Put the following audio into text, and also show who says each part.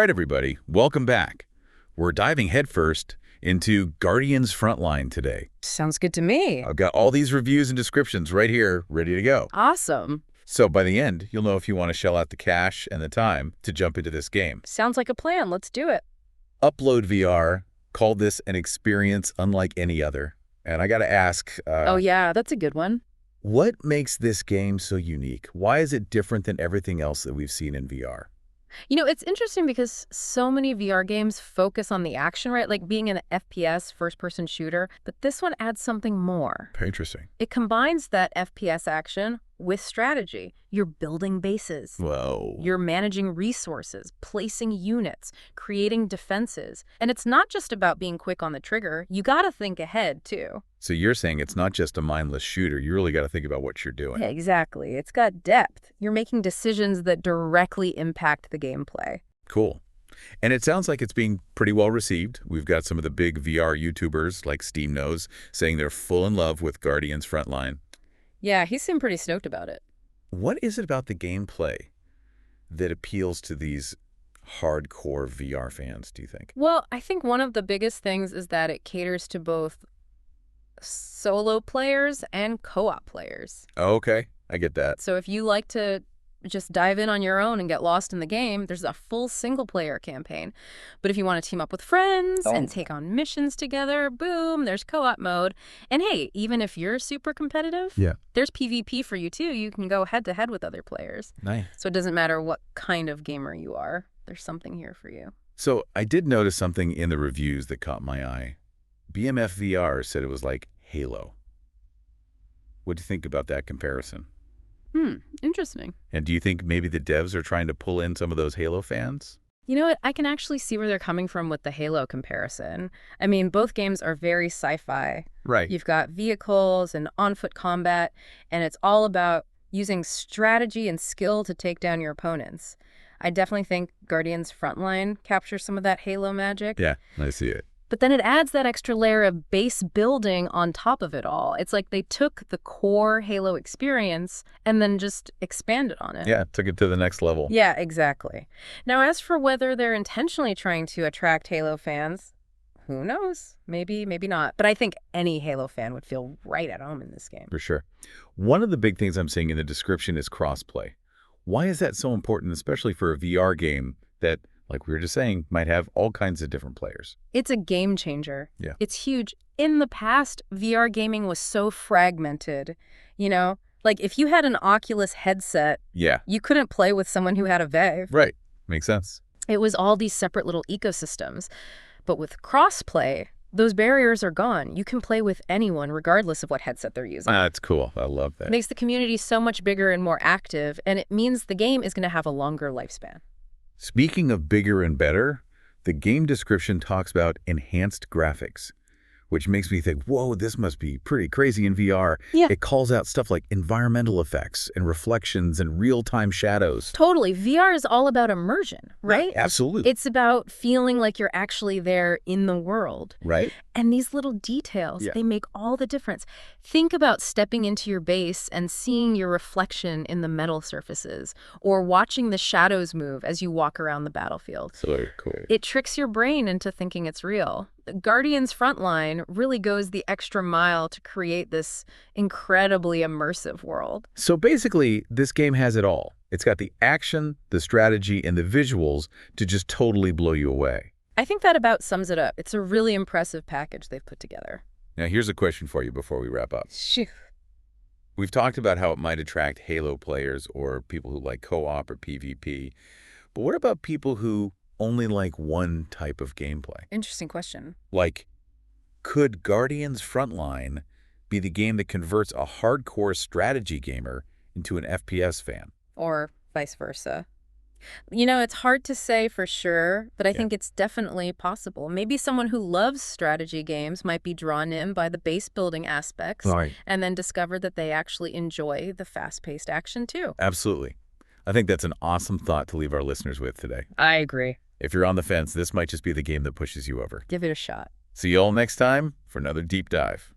Speaker 1: All right, everybody, welcome back. We're diving headfirst into Guardians Frontline today.
Speaker 2: Sounds good to me.
Speaker 1: I've got all these reviews and descriptions right here, ready to go.
Speaker 2: Awesome.
Speaker 1: So by the end, you'll know if you want to shell out the cash and the time to jump into this game.
Speaker 2: Sounds like a plan. Let's do it.
Speaker 1: UploadVR called this an experience unlike any other. And I got to ask...
Speaker 2: oh, yeah, that's a good one.
Speaker 1: What makes this game so unique? Why is it different than everything else that we've seen in VR?
Speaker 2: You know, it's interesting because so many VR games focus on the action, right? Like being an FPS, first-person shooter. But this one adds something more.
Speaker 1: Very interesting.
Speaker 2: It combines that FPS action with strategy. You're building bases.
Speaker 1: Whoa.
Speaker 2: You're managing resources, placing units, creating defenses. And it's not just about being quick on the trigger. You got to think ahead, too.
Speaker 1: So you're saying it's not just a mindless shooter. You really got to think about what you're doing.
Speaker 2: Yeah, exactly. It's got depth. You're making decisions that directly impact the gameplay.
Speaker 1: Cool. And it sounds like it's being pretty well received. We've got some of the big VR YouTubers like SteamKnows saying they're full in love with Guardians Frontline.
Speaker 2: Yeah, he seemed pretty stoked about it.
Speaker 1: What is it about the gameplay that appeals to these hardcore VR fans, do you think?
Speaker 2: Well, I think one of the biggest things is that it caters to both solo players and co-op players.
Speaker 1: Okay, I get that.
Speaker 2: So if you like to just dive in on your own and get lost in the game, there's a full single-player campaign. But if you want to team up with friends and take on missions together, boom, there's co-op mode. And hey, even if you're super competitive, there's PvP for you too. You can go head-to-head with other players.
Speaker 1: Nice.
Speaker 2: So it doesn't matter what kind of gamer you are. There's something here for you.
Speaker 1: So I did notice something in the reviews that caught my eye. BMF VR said it was like Halo. What do you think about that comparison?
Speaker 2: Interesting.
Speaker 1: And do you think maybe the devs are trying to pull in some of those Halo fans?
Speaker 2: You know what? I can actually see where they're coming from with the Halo comparison. I mean, both games are very sci-fi.
Speaker 1: Right.
Speaker 2: You've got vehicles and on-foot combat, and it's all about using strategy and skill to take down your opponents. I definitely think Guardians Frontline captures some of that Halo magic.
Speaker 1: Yeah, I see it.
Speaker 2: But then it adds that extra layer of base building on top of it all. It's like they took the core Halo experience and then just expanded on it.
Speaker 1: Yeah, took it to the next level.
Speaker 2: Yeah, exactly. Now, as for whether they're intentionally trying to attract Halo fans, who knows? Maybe, maybe not. But I think any Halo fan would feel right at home in this game.
Speaker 1: For sure. One of the big things I'm seeing in the description is crossplay. Why is that so important, especially for a VR game that, like we were just saying, might have all kinds of different players?
Speaker 2: It's a game changer.
Speaker 1: Yeah.
Speaker 2: It's huge. In the past, VR gaming was so fragmented, you know? Like, if you had an Oculus headset, you couldn't play with someone who had a Vive.
Speaker 1: Right. Makes sense.
Speaker 2: It was all these separate little ecosystems. But with crossplay, those barriers are gone. You can play with anyone, regardless of what headset they're using.
Speaker 1: That's cool. I love that.
Speaker 2: It makes the community so much bigger and more active, and it means the game is going to have a longer lifespan.
Speaker 1: Speaking of bigger and better, the game description talks about enhanced graphics, which makes me think, whoa, this must be pretty crazy in VR.
Speaker 2: Yeah.
Speaker 1: It calls out stuff like environmental effects and reflections and real-time shadows.
Speaker 2: Totally. VR is all about immersion, right?
Speaker 1: Absolutely.
Speaker 2: It's about feeling like you're actually there in the world.
Speaker 1: Right.
Speaker 2: And these little details, they make all the difference. Think about stepping into your base and seeing your reflection in the metal surfaces, or watching the shadows move as you walk around the battlefield.
Speaker 1: So cool.
Speaker 2: It tricks your brain into thinking it's real. Guardians Frontline really goes the extra mile to create this incredibly immersive world.
Speaker 1: So basically, this game has it all. It's got the action, the strategy, and the visuals to just totally blow you away.
Speaker 2: I think that about sums it up. It's a really impressive package they've put together.
Speaker 1: Now, here's a question for you before we wrap up.
Speaker 2: Shoo.
Speaker 1: We've talked about how it might attract Halo players or people who like co-op or PvP. But what about people who only like one type of gameplay?
Speaker 2: Interesting question.
Speaker 1: Like, could Guardians Frontline be the game that converts a hardcore strategy gamer into an FPS fan?
Speaker 2: Or vice versa. You know, it's hard to say for sure, but I think it's definitely possible. Maybe someone who loves strategy games might be drawn in by the base building aspects and then discover that they actually enjoy the fast-paced action too.
Speaker 1: Absolutely. I think that's an awesome thought to leave our listeners with today.
Speaker 2: I agree.
Speaker 1: If you're on the fence, this might just be the game that pushes you over.
Speaker 2: Give it a shot.
Speaker 1: See you all next time for another deep dive.